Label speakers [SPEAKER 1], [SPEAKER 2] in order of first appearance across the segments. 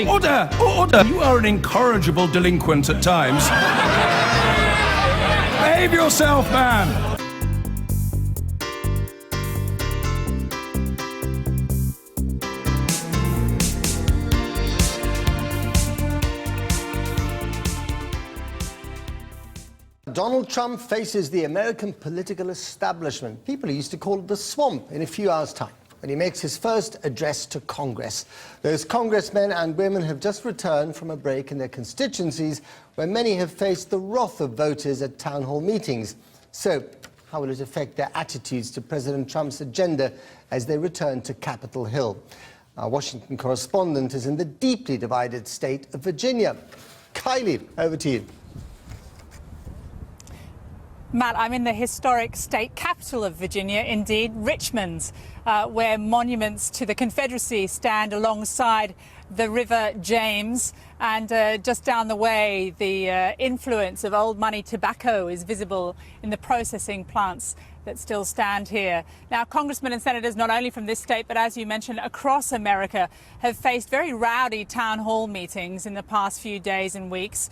[SPEAKER 1] Order! Order! You are an incorrigible delinquent at times. Behave yourself, man!
[SPEAKER 2] Donald Trump faces the American political establishment. People used to call it the swamp in a few hours' time when he makes his first address to Congress. Those congressmen and women have just returned from a break in their constituencies where many have faced the wrath of voters at town hall meetings. So, how will it affect their attitudes to President Trump's agenda as they return to Capitol Hill? Our Washington correspondent is in the deeply divided state of Virginia. Kylie, over to you.
[SPEAKER 3] Matt, I'm in the historic state capital of Virginia, indeed, Richmond, where monuments to the Confederacy stand alongside the River James. And just down the way, the influence of old money tobacco is visible in the processing plants that still stand here. Now, congressmen and senators, not only from this state, but as you mentioned, across America, have faced very rowdy town hall meetings in the past few days and weeks.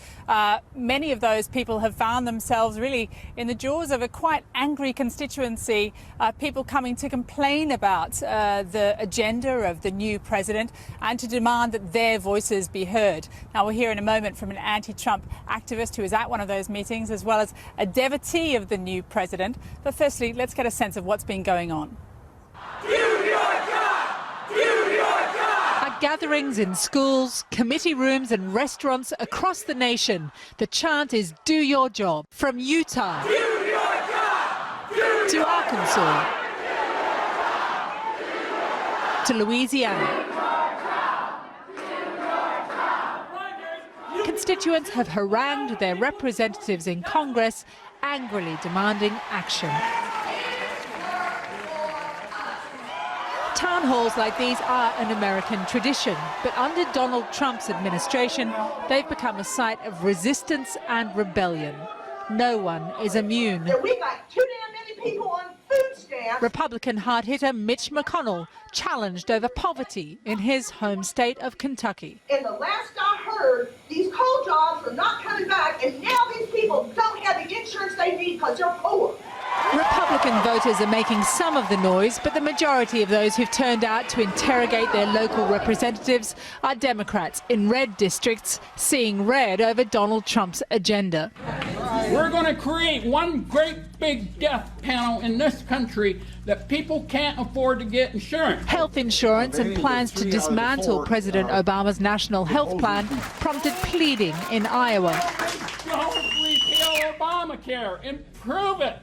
[SPEAKER 3] Many of those people have found themselves really in the jaws of a quite angry constituency, people coming to complain about the agenda of the new president and to demand that their voices be heard. Now, we'll hear in a moment from an anti-Trump activist who is at one of those meetings, as well as a devotee of the new president. But firstly, let's get a sense of what's been going on.
[SPEAKER 4] Do your job! Do your job!
[SPEAKER 3] At gatherings in schools, committee rooms and restaurants across the nation, the chant is "Do your job." From Utah
[SPEAKER 4] Do your job!
[SPEAKER 3] to Arkansas to Louisiana. Constituents have harangued their representatives in Congress, angrily demanding action. Town halls like these are an American tradition, but under Donald Trump's administration, they've become a site of resistance and rebellion. No one is immune.
[SPEAKER 5] We got too damn many people on food stamps.
[SPEAKER 3] Republican hard-hitter Mitch McConnell challenged over poverty in his home state of Kentucky.
[SPEAKER 5] And the last I heard, these coal jobs are not coming back, and now these people don't have the insurance they need because they're poor.
[SPEAKER 3] Republican voters are making some of the noise, but the majority of those who've turned out to interrogate their local representatives are Democrats in red districts, seeing red over Donald Trump's agenda.
[SPEAKER 6] We're going to create one great big death panel in this country that people can't afford to get insurance.
[SPEAKER 3] Health insurance and plans to dismantle President Obama's national health plan prompted pleading in Iowa.
[SPEAKER 6] Don't repeal Obamacare. Improve it.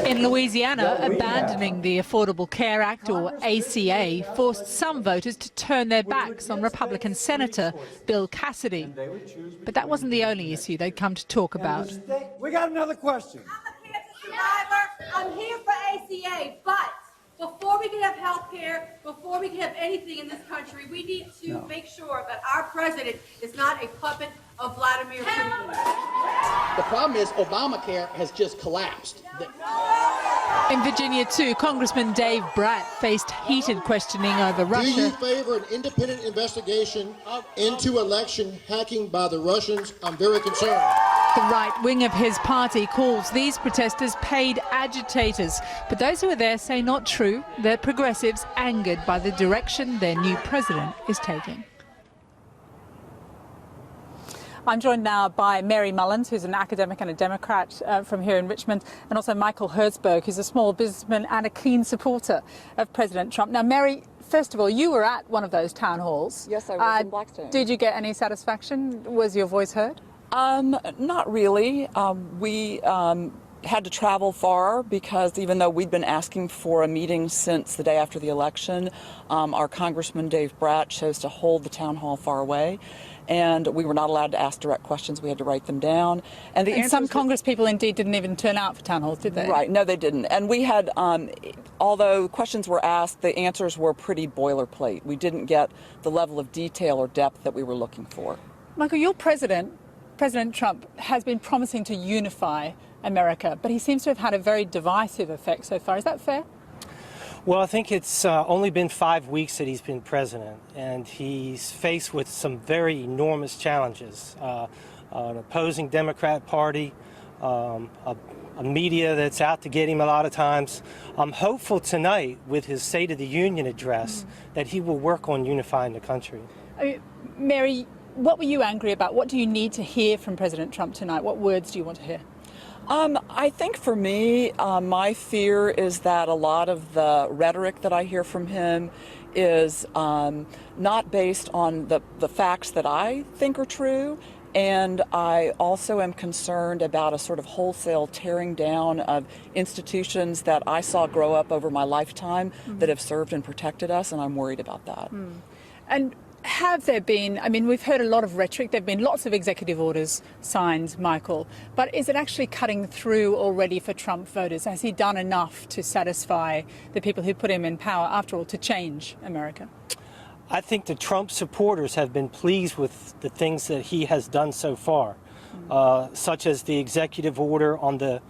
[SPEAKER 3] In Louisiana, abandoning the Affordable Care Act, or ACA, forced some voters to turn their backs on Republican Senator Bill Cassidy. But that wasn't the only issue they'd come to talk about.
[SPEAKER 7] We got another question.
[SPEAKER 8] I'm a cancer survivor. I'm here for ACA, but before we can have health care, before we can have anything in this country, we need to make sure that our president is not a puppet of Vladimir Putin.
[SPEAKER 9] The problem is Obamacare has just collapsed.
[SPEAKER 3] In Virginia, too, Congressman Dave Bratt faced heated questioning over Russia.
[SPEAKER 10] Do you favor an independent investigation into election hacking by the Russians? I'm very concerned.
[SPEAKER 3] The right wing of his party calls these protesters paid agitators. But those who are there say not true. They're progressives angered by the direction their new president is taking. I'm joined now by Mary Mullins, who's an academic and a Democrat from here in Richmond, and also Michael Herzberg, who's a small businessman and a keen supporter of President Trump. Now, Mary, first of all, you were at one of those town halls.
[SPEAKER 11] Yes, I was in Blackstone.
[SPEAKER 3] Did you get any satisfaction? Was your voice heard?
[SPEAKER 11] Not really. We had to travel far because even though we'd been asking for a meeting since the day after the election, our Congressman Dave Bratt chose to hold the town hall far away. And we were not allowed to ask direct questions. We had to write them down.
[SPEAKER 3] And some Congress people indeed didn't even turn out for town halls, did they?
[SPEAKER 11] Right. No, they didn't. And we had, although questions were asked, the answers were pretty boilerplate. We didn't get the level of detail or depth that we were looking for.
[SPEAKER 3] Michael, your President Trump, has been promising to unify America, but he seems to have had a very divisive effect so far. Is that fair?
[SPEAKER 12] Well, I think it's only been 5 weeks that he's been president, and he's faced with some very enormous challenges. An opposing Democrat Party, a media that's out to get him a lot of times. I'm hopeful tonight with his State of the Union address that he will work on unifying the country.
[SPEAKER 3] Mary, what were you angry about? What do you need to hear from President Trump tonight? What words do you want to hear?
[SPEAKER 11] I think for me, my fear is that a lot of the rhetoric that I hear from him is not based on the facts that I think are true. And I also am concerned about a sort of wholesale tearing down of institutions that I saw grow up over my lifetime that have served and protected us, and I'm worried about that.
[SPEAKER 3] And have there been, I mean, we've heard a lot of rhetoric, there have been lots of executive orders signed, Michael, but is it actually cutting through already for Trump voters? Has he done enough to satisfy the people who put him in power, after all, to change America?
[SPEAKER 12] I think the Trump supporters have been pleased with the things that he has done so far, such as the executive order on the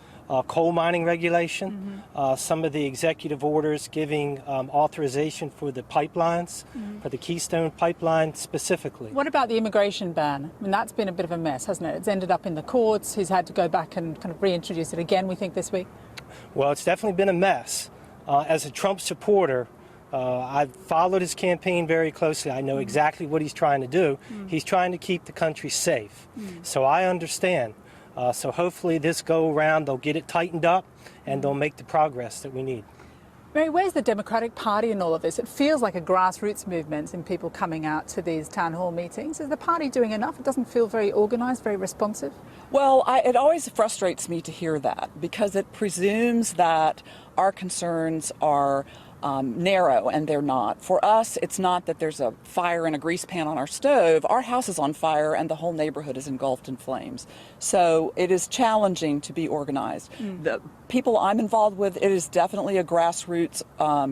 [SPEAKER 12] coal mining regulation, some of the executive orders giving authorization for the pipelines, for the Keystone Pipeline specifically.
[SPEAKER 3] What about the immigration ban? I mean, that's been a bit of a mess, hasn't it? It's ended up in the courts. He's had to go back and kind of reintroduce it again, we think, this week.
[SPEAKER 12] Well, it's definitely been a mess. As a Trump supporter, I've followed his campaign very closely. I know exactly what he's trying to do. He's trying to keep the country safe. So I understand. So hopefully this go around, they'll get it tightened up and they'll make the progress that we need.
[SPEAKER 3] Mary, where's the Democratic Party in all of this? It feels like a grassroots movement in people coming out to these town hall meetings. Is the party doing enough? It doesn't feel very organised, very responsive.
[SPEAKER 11] Well, it always frustrates me to hear that, because it presumes that our concerns are narrow, and they're not. For us, it's not that there's a fire in a grease pan on our stove. Our house is on fire and the whole neighborhood is engulfed in flames. So it is challenging to be organized. The people I'm involved with, it is definitely a grassroots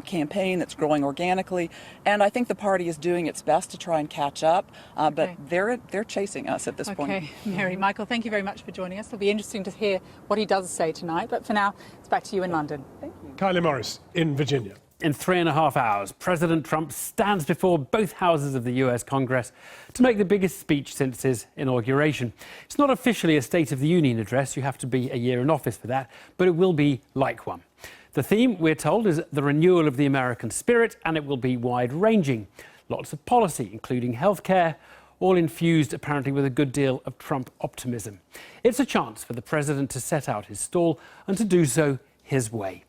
[SPEAKER 11] campaign that's growing organically, and I think the party is doing its best to try and catch up, but they're chasing us at this point.
[SPEAKER 3] Okay, Mary, Michael, thank you very much for joining us. It'll be interesting to hear what he does say tonight, but for now, it's back to you in London. Thank you.
[SPEAKER 13] Kylie Morris in Virginia.
[SPEAKER 14] In 3.5 hours, President Trump stands before both houses of the US Congress to make the biggest speech since his inauguration. It's not officially a State of the Union address. You have to be a year in office for that, but it will be like one. The theme, we're told, is the renewal of the American spirit, and it will be wide-ranging. Lots of policy, including healthcare, all infused apparently with a good deal of Trump optimism. It's a chance for the president to set out his stall and to do so his way.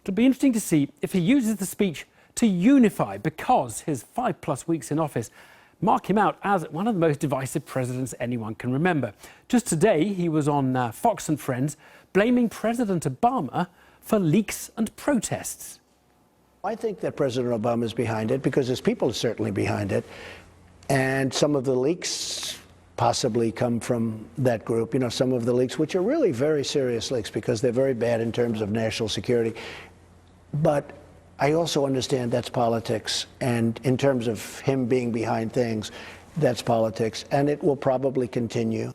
[SPEAKER 14] It'll be interesting to see if he uses the speech to unify, because his 5+ weeks in office mark him out as one of the most divisive presidents anyone can remember. Just today, he was on Fox and Friends blaming President Obama for leaks and protests.
[SPEAKER 15] I think that President Obama is behind it because his people are certainly behind it. And some of the leaks possibly come from that group. You know, some of the leaks, which are really very serious leaks because they're very bad in terms of national security. But I also understand that's politics, and in terms of him being behind things, that's politics, and it will probably continue.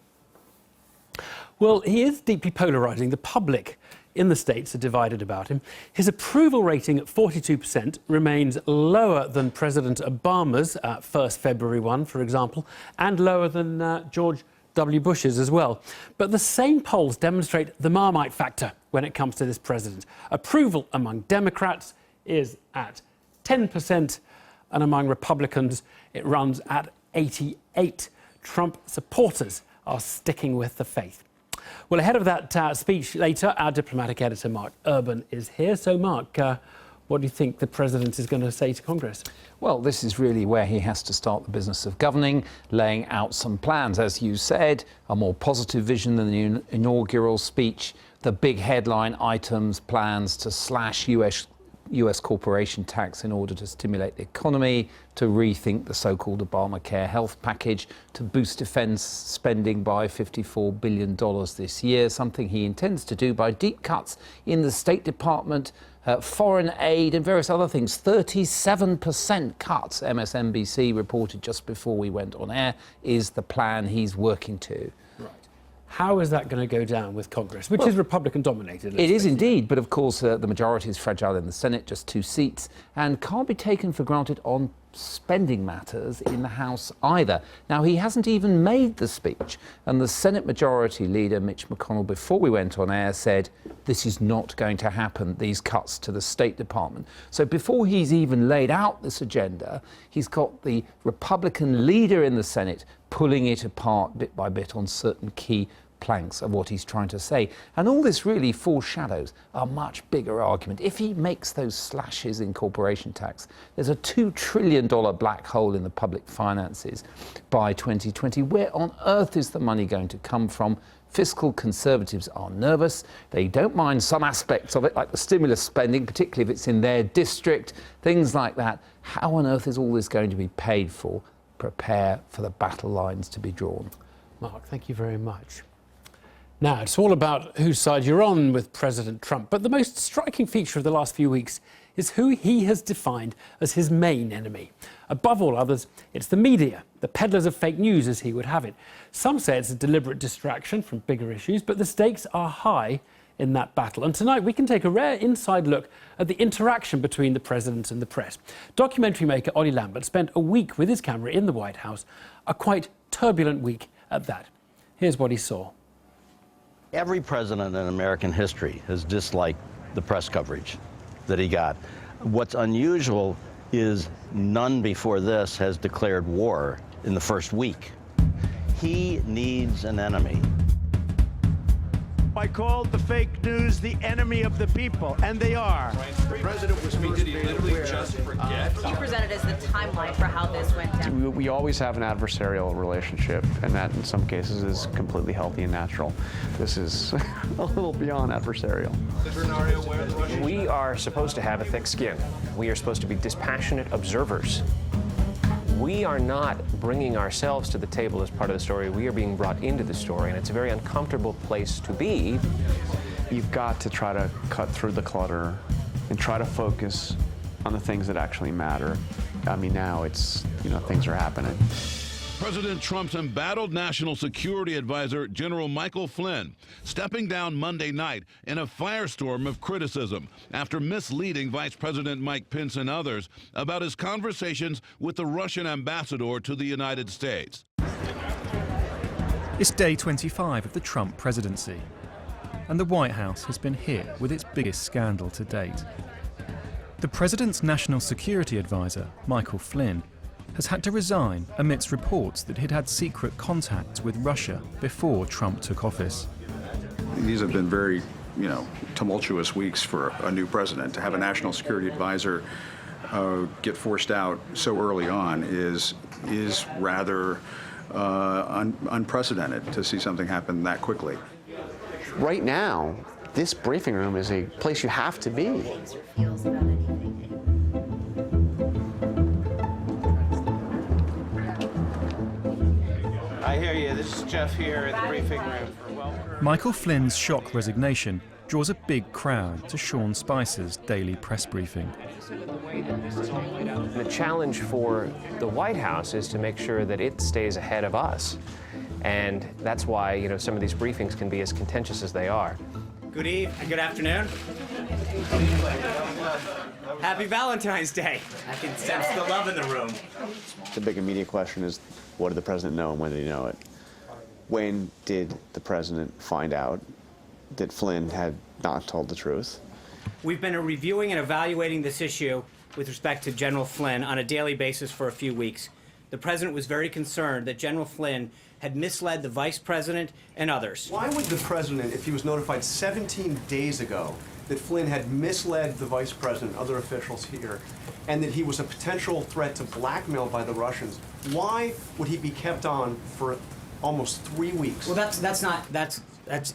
[SPEAKER 14] Well, he is deeply polarising. The public in the States are divided about him. His approval rating at 42% remains lower than President Obama's first February one, for example, and lower than George W. Bush's as well. But the same polls demonstrate the Marmite factor when it comes to this president. Approval among Democrats is at 10%, and among Republicans it runs at 88%. Trump supporters are sticking with the faith. Well, ahead of that speech later, our diplomatic editor Mark Urban is here. So, Mark, what do you think the president is going to say to Congress?
[SPEAKER 16] Well, this is really where he has to start the business of governing, laying out some plans. As you said, a more positive vision than the inaugural speech, the big headline items, plans to slash US corporation tax in order to stimulate the economy, to rethink the so-called Obamacare health package, to boost defence spending by $54 billion this year, something he intends to do by deep cuts in the State Department, foreign aid and various other things. 37% cuts, MSNBC reported just before we went on air, is the plan he's working to.
[SPEAKER 14] Right. How is that going to go down with Congress, which is Republican dominated?
[SPEAKER 16] It is indeed, but of course the majority is fragile in the Senate, just 2 seats, and can't be taken for granted on spending matters in the House either. Now, he hasn't even made the speech, and the Senate Majority Leader, Mitch McConnell, before we went on air, said this is not going to happen, these cuts to the State Department. So before he's even laid out this agenda, he's got the Republican leader in the Senate pulling it apart bit by bit on certain key planks of what he's trying to say. And all this really foreshadows a much bigger argument. If he makes those slashes in corporation tax, there's a $2 trillion black hole in the public finances by 2020. Where on earth is the money going to come from? Fiscal conservatives are nervous. They don't mind some aspects of it, like the stimulus spending, particularly if it's in their district, things like that. How on earth is all this going to be paid for? Prepare for the battle lines to be drawn.
[SPEAKER 14] Mark, thank you very much. Now, it's all about whose side you're on with President Trump, but the most striking feature of the last few weeks is who he has defined as his main enemy. Above all others, it's the media, the peddlers of fake news, as he would have it. Some say it's a deliberate distraction from bigger issues, but the stakes are high in that battle. And tonight we can take a rare inside look at the interaction between the president and the press. Documentary maker Ollie Lambert spent a week with his camera in the White House, a quite turbulent week at that. Here's what he saw.
[SPEAKER 13] Every president in American history has disliked the press coverage that he got. What's unusual is none before this has declared war in the first week. He needs an enemy.
[SPEAKER 17] I called the fake news the enemy of the people, and they are.
[SPEAKER 18] The president was did he literally just forget?
[SPEAKER 19] You presented as the timeline for how this went down.
[SPEAKER 20] We always have an adversarial relationship, and that in some cases is completely healthy and natural. This is a little beyond adversarial.
[SPEAKER 21] We are supposed to have a thick skin. We are supposed to be dispassionate observers. We are not bringing ourselves to the table as part of the story. We are being brought into the story, and it's a very uncomfortable place to be.
[SPEAKER 20] You've got to try to cut through the clutter and try to focus on the things that actually matter. I mean, now it's, things are happening.
[SPEAKER 22] President Trump's embattled national security advisor, General Michael Flynn, stepping down Monday night in a firestorm of criticism after misleading Vice President Mike Pence and others about his conversations with the Russian ambassador to the United States.
[SPEAKER 23] It's day 25 of the Trump presidency, and the White House has been hit with its biggest scandal to date. The president's national security advisor, Michael Flynn, has had to resign amidst reports that he'd had secret contacts with Russia before Trump took office.
[SPEAKER 24] These have been very, tumultuous weeks for a new president. To have a national security advisor get forced out so early on is rather unprecedented to see something happen that quickly.
[SPEAKER 20] Right now, this briefing room is a place you have to be.
[SPEAKER 25] I hear you. This is Jeff here at the briefing room.
[SPEAKER 23] Michael Flynn's shock resignation draws a big crowd to Sean Spicer's daily press briefing.
[SPEAKER 21] The challenge for the White House is to make sure that it stays ahead of us. And that's why, some of these briefings can be as contentious as they are.
[SPEAKER 26] Good afternoon. Happy Valentine's Day. I can sense the love in the room.
[SPEAKER 20] The big immediate question is, what did the president know and when did he know it? When did the president find out that Flynn had not told the truth?
[SPEAKER 26] We've been reviewing and evaluating this issue with respect to General Flynn on a daily basis for a few weeks. The president was very concerned that General Flynn had misled the vice president and others.
[SPEAKER 27] Why would the president, if he was notified 17 days ago that Flynn had misled the vice president and other officials here, and that he was a potential threat to blackmail by the Russians, why would he be kept on for almost 3 weeks?
[SPEAKER 26] Well, that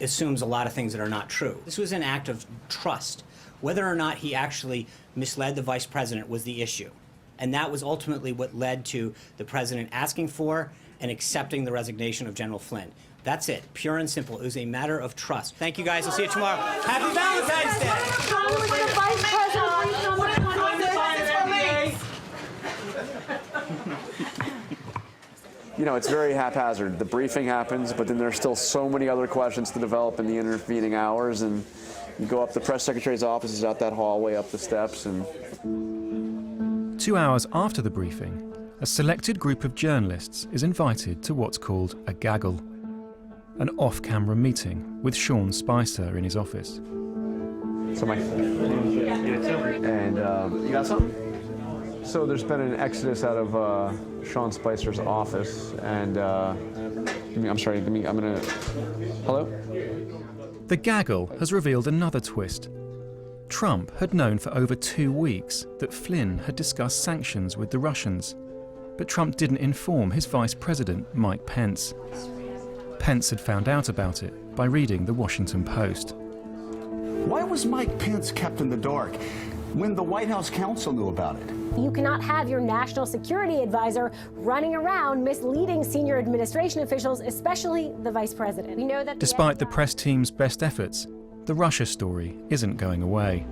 [SPEAKER 26] assumes a lot of things that are not true. This was an act of trust. Whether or not he actually misled the vice president was the issue. And that was ultimately what led to the president asking for and accepting the resignation of General Flynn. That's it, pure and simple. It was a matter of trust. Thank you guys, I'll see you tomorrow. Happy Valentine's Day!
[SPEAKER 20] you know, it's very haphazard. The briefing happens, but then there's still so many other questions to develop in the intervening hours, and you go up, the press secretary's office is out that hallway, up the steps, and...
[SPEAKER 23] 2 hours after the briefing, a selected group of journalists is invited to what's called a gaggle, an off-camera meeting with Sean Spicer in his office.
[SPEAKER 20] So and you got something? So there's been an exodus out of Sean Spicer's office, and I'm sorry, I'm gonna, hello?
[SPEAKER 23] The gaggle has revealed another twist. Trump had known for over 2 weeks that Flynn had discussed sanctions with the Russians, but Trump didn't inform his vice president, Mike Pence. Pence had found out about it by reading the Washington Post.
[SPEAKER 1] Why was Mike Pence kept in the dark when the White House counsel knew about it?
[SPEAKER 2] You cannot have your national security advisor running around misleading senior administration officials, especially the vice president. We know that
[SPEAKER 23] despite the press team's best efforts, the Russia story isn't going away.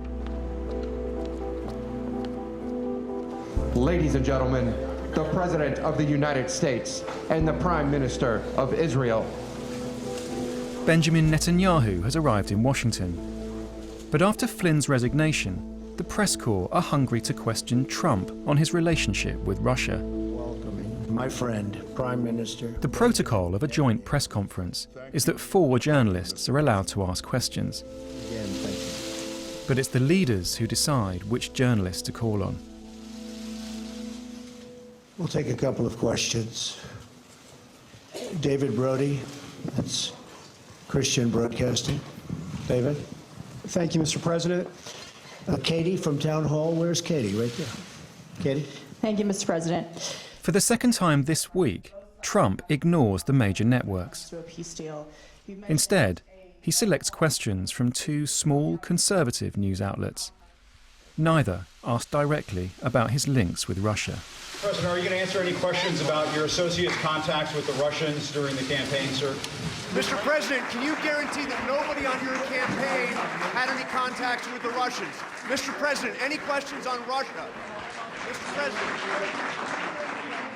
[SPEAKER 4] Ladies and gentlemen, the President of the United States and the Prime Minister of Israel.
[SPEAKER 23] Benjamin Netanyahu has arrived in Washington. But after Flynn's resignation, the press corps are hungry to question Trump on his relationship with Russia.
[SPEAKER 15] Welcoming my friend, Prime Minister.
[SPEAKER 23] The protocol of a joint press conference is that 4 journalists are allowed to ask questions.
[SPEAKER 15] Again, thank you.
[SPEAKER 23] But it's the leaders who decide which journalists to call on.
[SPEAKER 15] We'll take a couple of questions. David Brody, that's Christian Broadcasting. David?
[SPEAKER 5] Thank you, Mr. President.
[SPEAKER 15] Katie from Town Hall. Where's Katie? Right there. Katie?
[SPEAKER 6] Thank you, Mr. President.
[SPEAKER 23] For the second time this week, Trump ignores the major networks. Instead, he selects questions from 2 small conservative news outlets. Neither asked directly about his links with Russia.
[SPEAKER 7] President, are you going to answer any questions about your associates' contacts with the Russians during the campaign, sir?
[SPEAKER 27] Mr. President, can you guarantee that nobody on your campaign had any contacts with the Russians? Mr. President, any questions on Russia? Mr. President.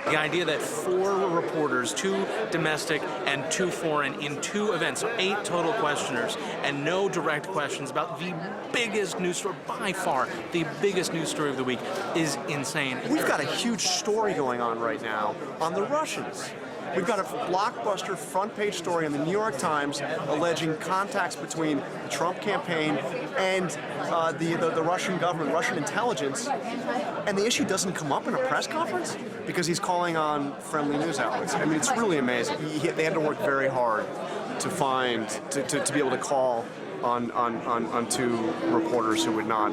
[SPEAKER 8] The idea that 4 reporters, 2 domestic and 2 foreign, in 2 events, so 8 total questioners, and no direct questions about the biggest news story, by far the biggest news story of the week, is insane.
[SPEAKER 27] We've got a huge story going on right now on the Russians. We've got a blockbuster front-page story in the New York Times alleging contacts between the Trump campaign and the Russian government, Russian intelligence, and the issue doesn't come up in a press conference because he's calling on friendly news outlets. I mean, it's really amazing. They had to work very hard to find, to be able to call on 2 reporters who would not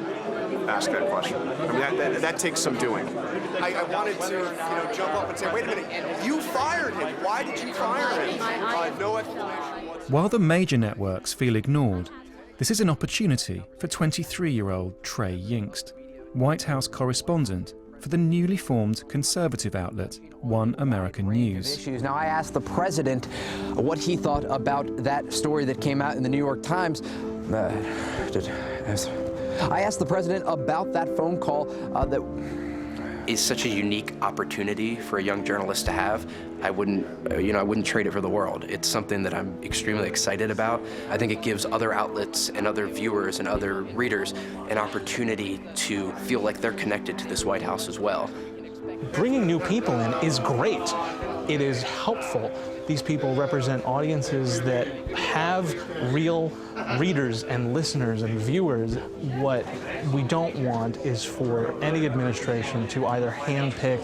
[SPEAKER 27] ask that question. I mean, that takes some doing. I wanted to, jump up and say, wait a minute, you fired him. Why did you fire him? No explanation.
[SPEAKER 23] While the major networks feel ignored, this is an opportunity for 23-year-old Trey Yingst, White House correspondent for the newly formed conservative outlet, One American News.
[SPEAKER 28] Now, I asked the president what he thought about that story that came out in the New York Times. I asked the president about that phone call that
[SPEAKER 29] is such a unique opportunity for a young journalist to have. I wouldn't trade it for the world. It's something that I'm extremely excited about. I think it gives other outlets and other viewers and other readers an opportunity to feel like they're connected to this White House as well.
[SPEAKER 30] Bringing new people in is great. It is helpful. These people represent audiences that have real readers and listeners and viewers. What we don't want is for any administration to either handpick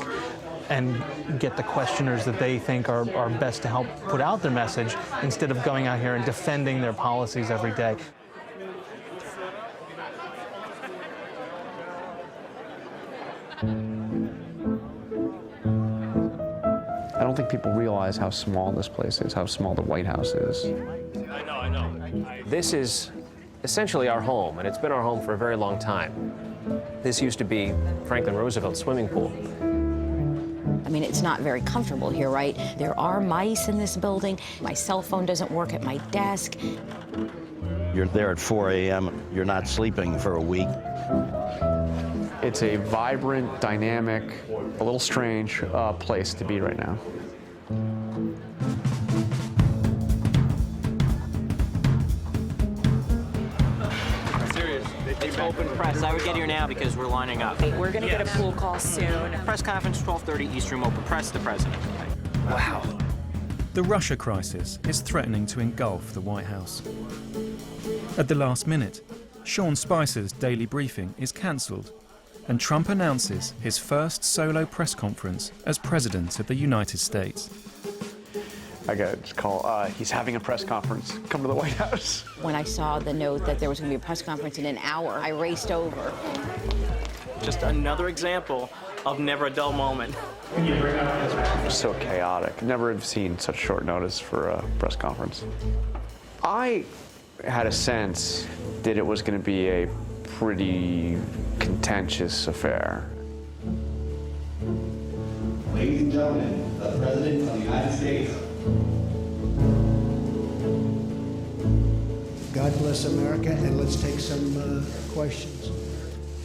[SPEAKER 30] and get the questioners that they think are best to help put out their message instead of going out here and defending their policies every day.
[SPEAKER 20] I don't think people realize how small this place is, how small the White House is.
[SPEAKER 21] I know. This is essentially our home, and it's been our home for a very long time. This used to be Franklin Roosevelt's swimming pool.
[SPEAKER 31] I mean, it's not very comfortable here, right? There are mice in this building. My cell phone doesn't work at my desk.
[SPEAKER 13] You're there at 4 a.m., you're not sleeping for a week.
[SPEAKER 20] It's a vibrant, dynamic, a little strange place to be right now.
[SPEAKER 3] open press. I would get here now because we're lining up.
[SPEAKER 6] We're going to get a pool call soon.
[SPEAKER 3] Press conference 12:30 East Room open. Press the president.
[SPEAKER 6] Wow.
[SPEAKER 23] The Russia crisis is threatening to engulf the White House. At the last minute, Sean Spicer's daily briefing is cancelled, and Trump announces his first solo press conference as President of the United States.
[SPEAKER 27] I got a call. He's having a press conference. Come to the White House.
[SPEAKER 31] When I saw the note that there was going to be a press conference in an hour, I raced over.
[SPEAKER 3] Just another example of never a dull moment.
[SPEAKER 27] So chaotic. Never have seen such short notice for a press conference. I had a sense that it was going to be a pretty contentious affair.
[SPEAKER 9] Ladies and gentlemen, the President of the United States.
[SPEAKER 15] God bless America, and let's take some questions.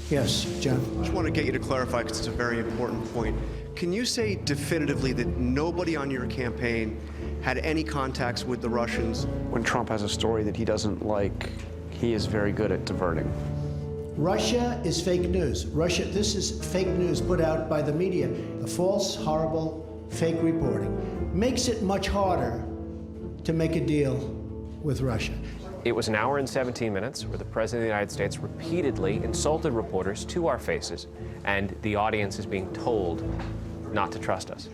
[SPEAKER 15] Yes, John.
[SPEAKER 27] I just want to get you to clarify, because it's a very important point. Can you say definitively that nobody on your campaign had any contacts with the Russians? When Trump has a story that he doesn't like, he is very good at diverting.
[SPEAKER 15] Russia is fake news. This is fake news put out by the media. The false, horrible, fake reporting makes it much harder to make a deal with Russia.
[SPEAKER 21] It was an hour and 17 minutes where the President of the United States repeatedly insulted reporters to our faces, and the audience is being told not to trust us.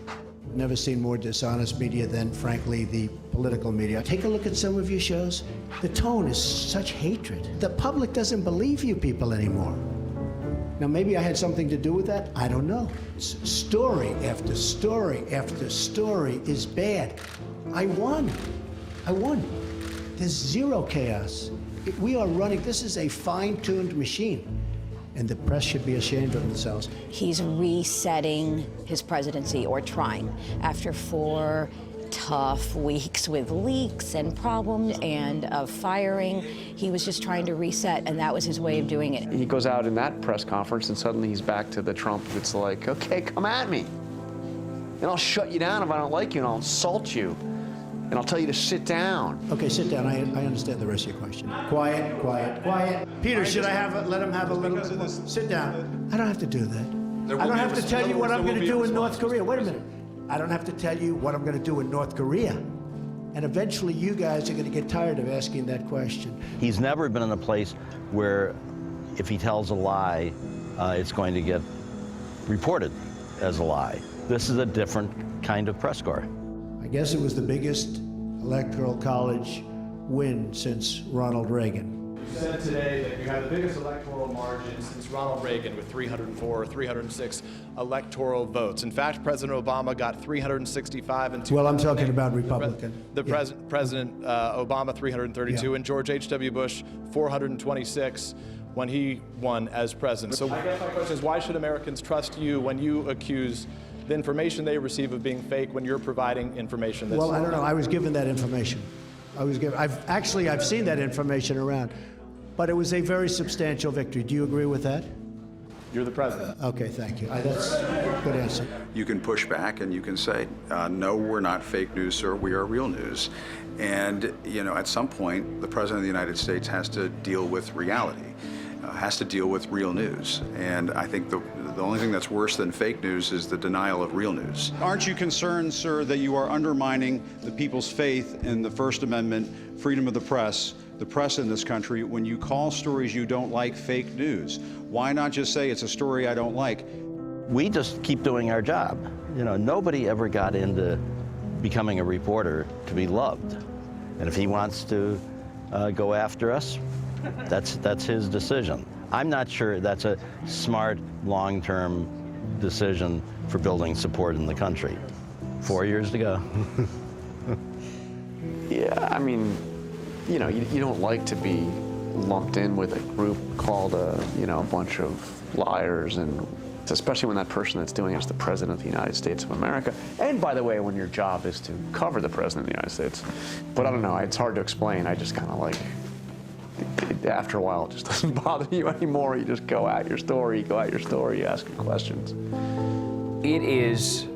[SPEAKER 15] Never seen more dishonest media than, frankly, the political media. Take a look at some of your shows. The tone is such hatred. The public doesn't believe you people anymore. Now, maybe I had something to do with that. I don't know. Story after story after story is bad. I won. There's zero chaos. We are running, this is a fine-tuned machine. And the press should be ashamed of themselves.
[SPEAKER 31] He's resetting his presidency, or trying, after 4 tough weeks with leaks and problems and firing. He was just trying to reset, and that was his way of doing it.
[SPEAKER 27] He goes out in that press conference, and suddenly he's back to the Trump that's like, okay, come at me. And I'll shut you down if I don't like you, and I'll insult you. And I'll tell you to sit down.
[SPEAKER 15] Okay, sit down. I understand the rest of your question. Quiet, quiet, quiet. Peter, should I let him have a little bit more? Sit down. I don't have to do that. I don't have to tell you what I'm going to do in North Korea. Wait a minute. I don't have to tell you what I'm going to do in North Korea. And eventually you guys are going to get tired of asking that question.
[SPEAKER 13] He's never been in a place where if he tells a lie, it's going to get reported as a lie. This is a different kind of press corps.
[SPEAKER 15] I guess it was the biggest electoral college win since Ronald Reagan.
[SPEAKER 10] You said today that you have the biggest electoral margin since Ronald Reagan with 304 or 306 electoral votes. In fact, President Obama got 365 and 2.
[SPEAKER 15] Well, I'm talking about Republican.
[SPEAKER 10] President Obama 332 and George H.W. Bush 426 when he won as president. So I guess my question is, why should Americans trust you when you accuse the information they receive of being fake when you're providing information that's...
[SPEAKER 15] Well, I don't know. I was given that information. I've seen that information around. But it was a very substantial victory. Do you agree with that?
[SPEAKER 10] You're the president.
[SPEAKER 15] Okay, thank you. That's a good answer.
[SPEAKER 24] You can push back and you can say, no, we're not fake news, sir. We are real news. And, you know, at some point, the President of the United States has to deal with reality, has to deal with real news. And I think the only thing that's worse than fake news is the denial of real news. Aren't you concerned, sir, that you are undermining the people's faith in the First Amendment, freedom of the press in this country, when you call stories you don't like fake news? Why not just say it's a story I don't like?
[SPEAKER 13] We just keep doing our job. You know, nobody ever got into becoming a reporter to be loved. And if he wants to go after us, that's his decision. I'm not sure that's a smart, long-term decision for building support in the country. 4 years to go.
[SPEAKER 27] Yeah, I mean, you know, you don't like to be lumped in with a group called a bunch of liars, and especially when that person that's doing it is the President of the United States of America. And by the way, when your job is to cover the President of the United States. But I don't know, it's hard to explain. I just kind of like, after a while, it just doesn't bother you anymore. You just go at your story, you ask your questions.
[SPEAKER 21] It is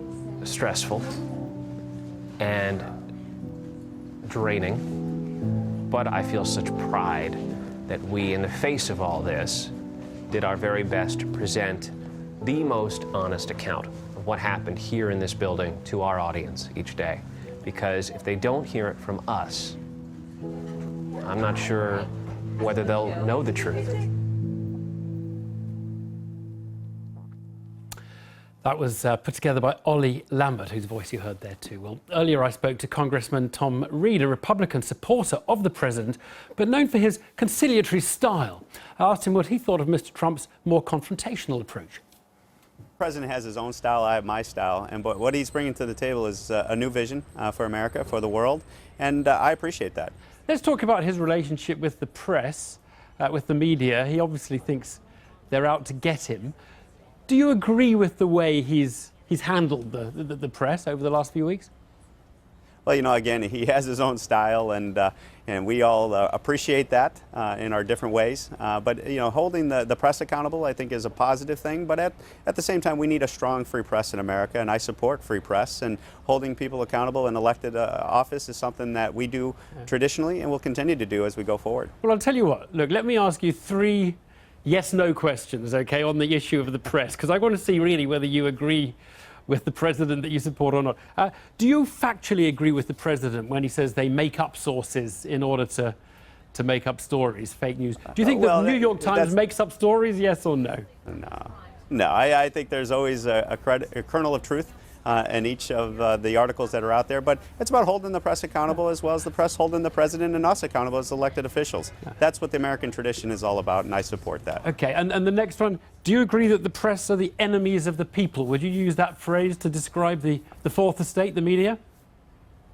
[SPEAKER 21] stressful and draining, but I feel such pride that we, in the face of all this, did our very best to present the most honest account of what happened here in this building to our audience each day. Because if they don't hear it from us, I'm not sure whether they'll know the truth.
[SPEAKER 1] That was put together by Ollie Lambert, whose voice you heard there too. Well, earlier I spoke to Congressman Tom Reed, a Republican supporter of the president, but known for his conciliatory style. I asked him what he thought of Mr. Trump's more confrontational approach.
[SPEAKER 11] The president has his own style, I have my style, and what he's bringing to the table is a new vision for America, for the world, and I appreciate that.
[SPEAKER 1] Let's talk about his relationship with the press, with the media. He obviously thinks they're out to get him. Do you agree with the way he's handled the press over the last few weeks?
[SPEAKER 11] Well, you know, again, he has his own style, and we all appreciate that in our different ways. But, you know, holding the press accountable, I think, is a positive thing. But at the same time, we need a strong free press in America, and I support free press. And holding people accountable in elected office is something that we do traditionally and will continue to do as we go forward.
[SPEAKER 1] Well, I'll tell you what. Look, let me ask you 3 yes-no questions, okay, on the issue of the press, because I want to see really whether you agree with the president that you support or not. Do you factually agree with the president when he says they make up sources in order to make up stories, fake news? Do you think the New York Times makes up stories, yes or no?
[SPEAKER 11] No, I think there's always a kernel of truth in each of the articles that are out there, but it's about holding the press accountable as well as the press holding the president and us accountable as elected officials. That's what the American tradition is all about, and I support that.
[SPEAKER 1] Okay, and the next one, do you agree that the press are the enemies of the people? Would you use that phrase to describe the fourth estate, the media?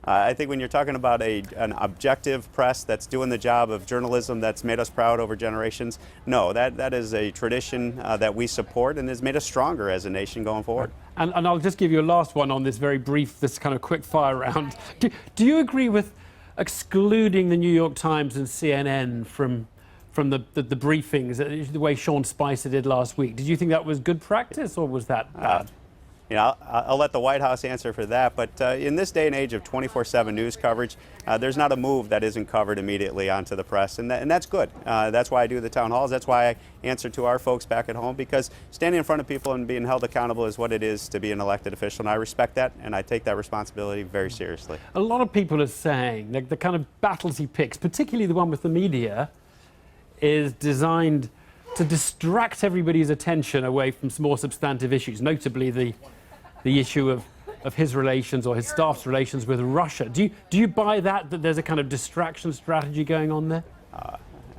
[SPEAKER 11] I think when you're talking about an objective press that's doing the job of journalism that's made us proud over generations, no, that is a tradition that we support and has made us stronger as a nation going forward.
[SPEAKER 1] And I'll just give you a last one on this very brief, this kind of quick fire round. Do you agree with excluding the New York Times and CNN from the briefings, the way Sean Spicer did last week? Did you think that was good practice, or was that bad?
[SPEAKER 11] You know, I'll let the White House answer for that, but in this day and age of 24/7 news coverage, there's not a move that isn't covered immediately onto the press, and that's good. That's why I do the town halls. That's why I answer to our folks back at home, because standing in front of people and being held accountable is what it is to be an elected official, and I respect that, and I take that responsibility very seriously.
[SPEAKER 1] A lot of people are saying that the kind of battles he picks, particularly the one with the media, is designed to distract everybody's attention away from some more substantive issues, notably the issue of his relations or his staff's relations with Russia. Do you buy that there's a kind of distraction strategy going on there?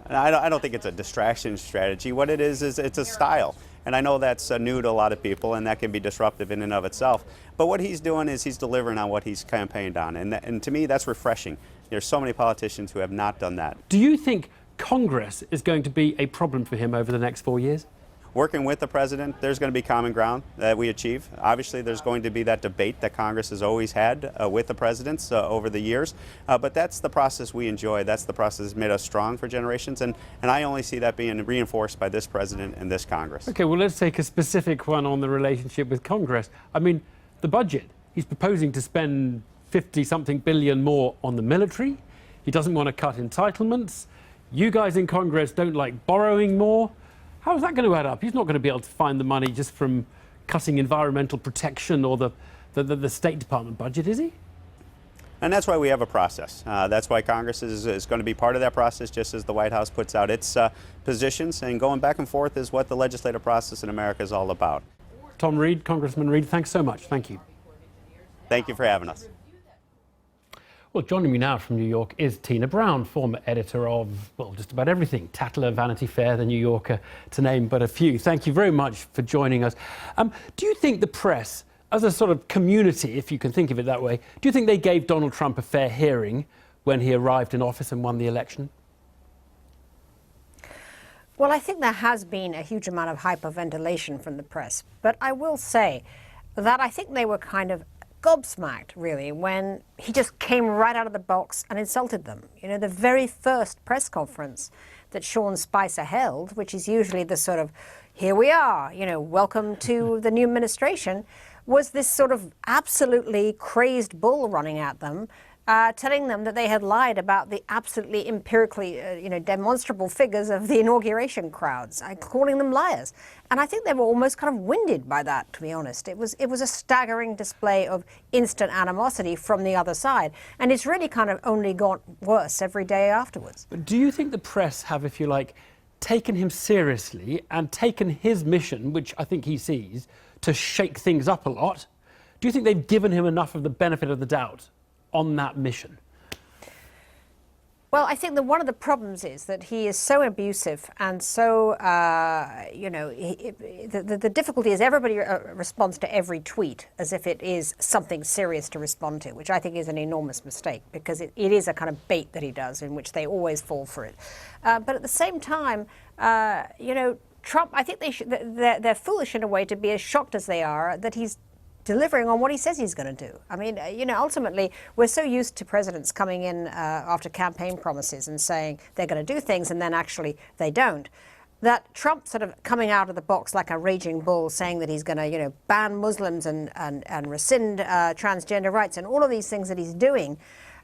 [SPEAKER 11] I don't think it's a distraction strategy. What it is it's a style. And I know that's new to a lot of people, and that can be disruptive in and of itself. But what he's doing is he's delivering on what he's campaigned on. And to me, that's refreshing. There's so many politicians who have not done that.
[SPEAKER 1] Do you think Congress is going to be a problem for him over the next 4 years?
[SPEAKER 11] Working with the president, there's going to be common ground that we achieve. Obviously, there's going to be that debate that Congress has always had with the presidents over the years. But that's the process we enjoy. That's the process that's made us strong for generations. And I only see that being reinforced by this president and this Congress.
[SPEAKER 1] Okay, well, let's take a specific one on the relationship with Congress. I mean, the budget. He's proposing to spend 50-something billion more on the military. He doesn't want to cut entitlements. You guys in Congress don't like borrowing more. How is that going to add up? He's not going to be able to find the money just from cutting environmental protection or the State Department budget, is he?
[SPEAKER 11] And that's why we have a process. That's why Congress is going to be part of that process, just as the White House puts out its positions. And going back and forth is what the legislative process in America is all about.
[SPEAKER 1] Tom Reed, Congressman Reed, thanks so much. Thank you.
[SPEAKER 11] Thank you for having us.
[SPEAKER 1] Well, joining me now from New York is Tina Brown, former editor of, well, just about everything, Tatler, Vanity Fair, The New Yorker, to name but a few. Thank you very much for joining us. Do you think the press, as a sort of community, if you can think of it that way, do you think they gave Donald Trump a fair hearing when he arrived in office and won the election?
[SPEAKER 12] Well, I think there has been a huge amount of hyperventilation from the press. But I will say that I think they were kind of gobsmacked, really, when he just came right out of the box and insulted them. You know, the very first press conference that Sean Spicer held, which is usually the sort of, here we are, you know, welcome to the new administration, was this sort of absolutely crazed bull running at them, telling them that they had lied about the absolutely empirically, demonstrable figures of the inauguration crowds, calling them liars. And I think they were almost kind of winded by that, to be honest. It was a staggering display of instant animosity from the other side. And it's really kind of only got worse every day afterwards.
[SPEAKER 1] But do you think the press have, if you like, taken him seriously and taken his mission, which I think he sees, to shake things up a lot? Do you think they've given him enough of the benefit of the doubt on that mission?
[SPEAKER 12] Well, I think that one of the problems is that he is so abusive and so, the difficulty is everybody responds to every tweet as if it is something serious to respond to, which I think is an enormous mistake because it is a kind of bait that he does in which they always fall for it. But at the same time, Trump, I think they're foolish in a way to be as shocked as they are that he's delivering on what he says he's going to do. I mean, ultimately, we're so used to presidents coming in after campaign promises and saying they're going to do things and then actually they don't. That Trump sort of coming out of the box like a raging bull saying that he's going to, ban Muslims and rescind transgender rights and all of these things that he's doing,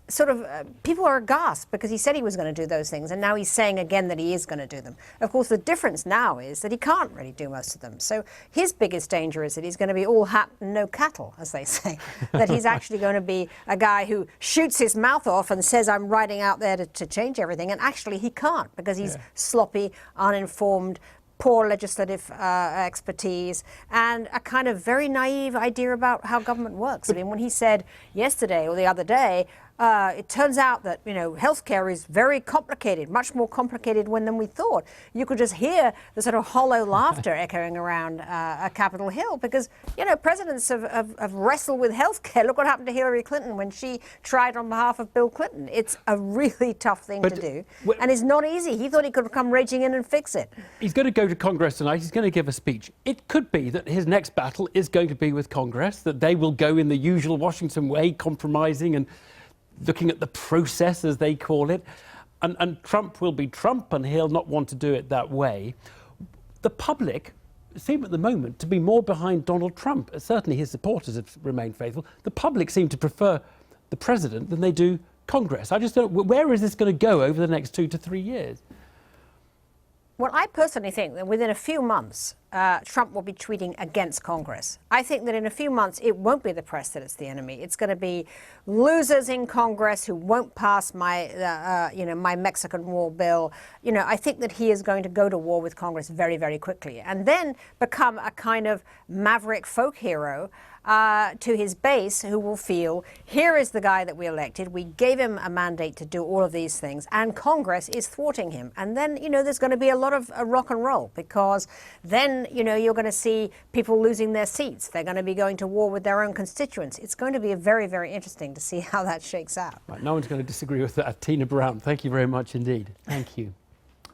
[SPEAKER 12] sort of people are aghast because he said he was going to do those things and now he's saying again that he is going to do them. Of course, the difference now is that he can't really do most of them. So his biggest danger is that he's going to be all hat and no cattle, as they say, that he's actually going to be a guy who shoots his mouth off and says, I'm riding out there to change everything. And actually he can't because he's sloppy, uninformed, poor legislative expertise, and a kind of very naive idea about how government works. I mean, when he said yesterday or the other day, it turns out that, healthcare is very complicated, much more complicated than we thought. You could just hear the sort of hollow laughter echoing around Capitol Hill because, presidents have wrestled with healthcare. Look what happened to Hillary Clinton when she tried on behalf of Bill Clinton. It's a really tough thing to do, and it's not easy. He thought he could come raging in and fix it.
[SPEAKER 1] He's going to go to Congress tonight. He's going to give a speech. It could be that his next battle is going to be with Congress, that they will go in the usual Washington way, compromising and looking at the process, as they call it. And Trump will be Trump, and he'll not want to do it that way. The public seem at the moment to be more behind Donald Trump. Certainly his supporters have remained faithful. The public seem to prefer the president than they do Congress. I just don't know, where is this going to go over the next 2 to 3 years?
[SPEAKER 12] Well, I personally think that within a few months, Trump will be tweeting against Congress. I think that in a few months, it won't be the press that is the enemy. It's going to be losers in Congress who won't pass my Mexican wall bill. I think that he is going to go to war with Congress very, very quickly and then become a kind of maverick folk hero to his base who will feel, here is the guy that we elected. We gave him a mandate to do all of these things, and Congress is thwarting him. And then, there's going to be a lot of rock and roll because then, you're going to see people losing their seats. They're going to be going to war with their own constituents. It's going to be very, very interesting to see how that shakes out.
[SPEAKER 1] Right, no one's going to disagree with that. Tina Brown, thank you very much indeed. Thank you.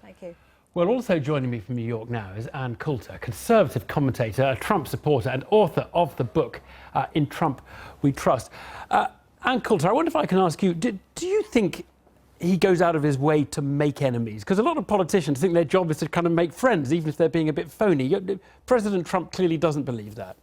[SPEAKER 12] Thank you.
[SPEAKER 1] Well, also joining me from New York now is Ann Coulter, conservative commentator, a Trump supporter and author of the book, In Trump We Trust. Ann Coulter, I wonder if I can ask you, do you think he goes out of his way to make enemies? Because a lot of politicians think their job is to kind of make friends, even if they're being a bit phony. President Trump clearly doesn't believe that.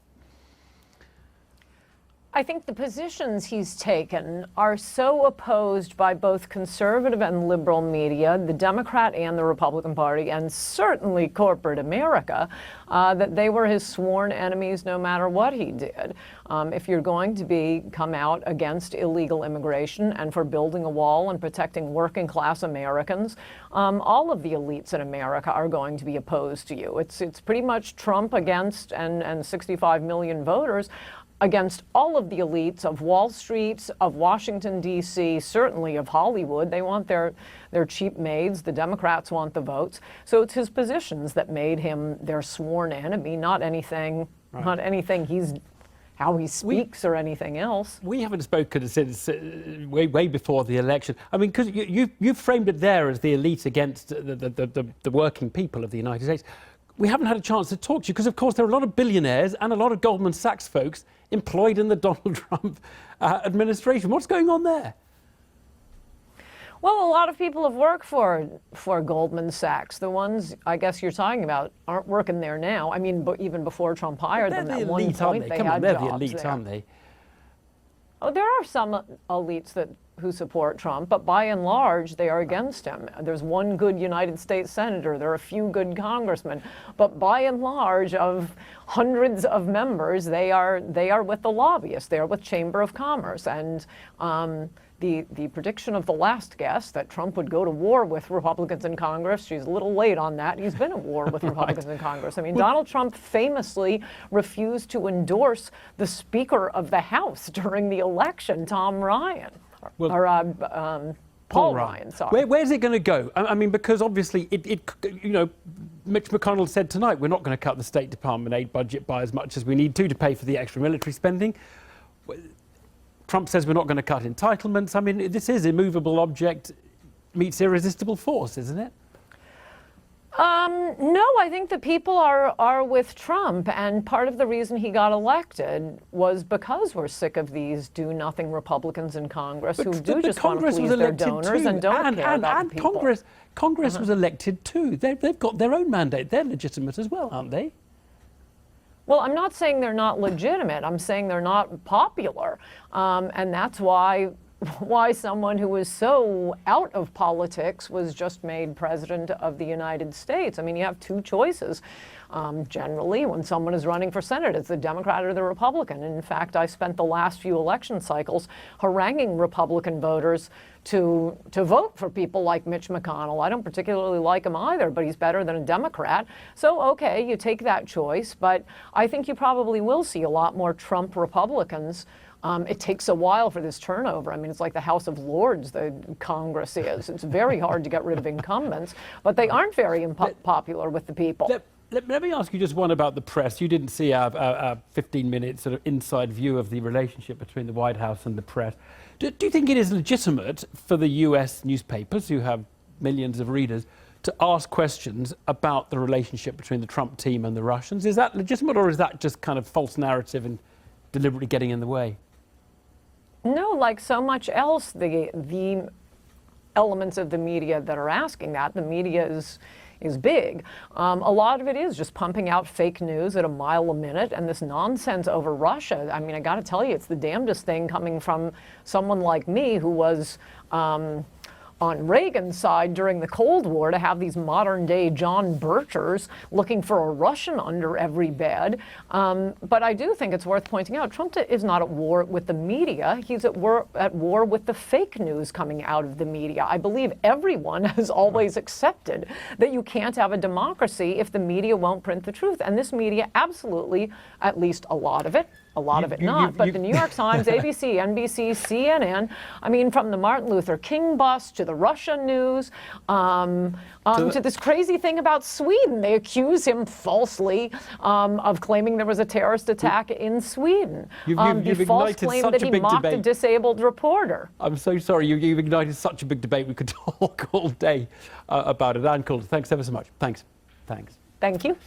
[SPEAKER 2] I think the positions he's taken are so opposed by both conservative and liberal media, the Democrat and the Republican Party, and certainly corporate America, that they were his sworn enemies no matter what he did. If you're going to come out against illegal immigration and for building a wall and protecting working class Americans, all of the elites in America are going to be opposed to you. It's pretty much Trump against and 65 million voters against all of the elites of Wall Street, of Washington, D.C., certainly of Hollywood. They want their cheap maids. The Democrats want the votes. So it's his positions that made him their sworn enemy, not anything how he speaks or anything else.
[SPEAKER 1] We haven't spoken since way before the election. I mean, because you framed it there as the elite against the working people of the United States. We haven't had a chance to talk to you because, of course, there are a lot of billionaires and a lot of Goldman Sachs folks employed in the Donald Trump administration. What's going on there?
[SPEAKER 2] Well, a lot of people have worked for Goldman Sachs. The ones I guess you're talking about aren't working there now. I mean, even before Trump hired them, at one point they had jobs there.
[SPEAKER 1] They're the elite, aren't they?
[SPEAKER 2] Oh, there are some elites that who support Trump, but by and large, they are against him. There's one good United States senator, there are a few good congressmen, but by and large, of hundreds of members, they are with the lobbyists, they are with Chamber of Commerce. And the prediction of the last guest that Trump would go to war with Republicans in Congress, she's a little late on that. He's been at war with Republicans in Congress. I mean, Donald Trump famously refused to endorse the Speaker of the House during the election, Paul Ryan, sorry.
[SPEAKER 1] Where's it going to go? I mean, because obviously, Mitch McConnell said tonight, we're not going to cut the State Department aid budget by as much as we need to pay for the extra military spending. Trump says we're not going to cut entitlements. I mean, this is immovable object meets irresistible force, isn't it?
[SPEAKER 2] No, I think the people are with Trump, and part of the reason he got elected was because we're sick of these do-nothing Republicans in Congress who just want to please their donors and don't care about the people.
[SPEAKER 1] Congress was elected too. They've got their own mandate. They're legitimate as well, aren't they?
[SPEAKER 2] Well, I'm not saying they're not legitimate. I'm saying they're not popular, and that's why someone who was so out of politics was just made president of the United States. I mean, you have two choices. Generally, when someone is running for Senate, it's the Democrat or the Republican. And in fact, I spent the last few election cycles haranguing Republican voters to vote for people like Mitch McConnell. I don't particularly like him either, but he's better than a Democrat. So, okay, you take that choice. But I think you probably will see a lot more Trump Republicans. It takes a while for this turnover. I mean, it's like the House of Lords, the Congress is. It's very hard to get rid of incumbents, but they aren't very popular with the people.
[SPEAKER 1] Let me ask you just one about the press. You didn't see our 15-minute sort of inside view of the relationship between the White House and the press. Do you think it is legitimate for the US newspapers, who have millions of readers, to ask questions about the relationship between the Trump team and the Russians? Is that legitimate, or is that just kind of false narrative and deliberately getting in the way?
[SPEAKER 2] No, like so much else, the elements of the media that are asking that, the media is big. A lot of it is just pumping out fake news at a mile a minute, and this nonsense over Russia. I mean, I got to tell you, it's the damnedest thing coming from someone like me who was on Reagan's side during the Cold War, to have these modern-day John Birchers looking for a Russian under every bed. But I do think it's worth pointing out, Trump is not at war with the media. He's at war with the fake news coming out of the media. I believe everyone has always accepted that you can't have a democracy if the media won't print the truth. And this media absolutely, at least a lot of it, not, but the New York Times, ABC, NBC, CNN, I mean, from the Martin Luther King bust to the Russia news, to this crazy thing about Sweden. They accuse him falsely of claiming there was a terrorist attack in Sweden. The false claim that he mocked a disabled reporter.
[SPEAKER 1] I'm so sorry, you've ignited such a big debate. We could talk all day about it. Ann Coulter, thanks ever so much. Thanks.
[SPEAKER 2] Thank you.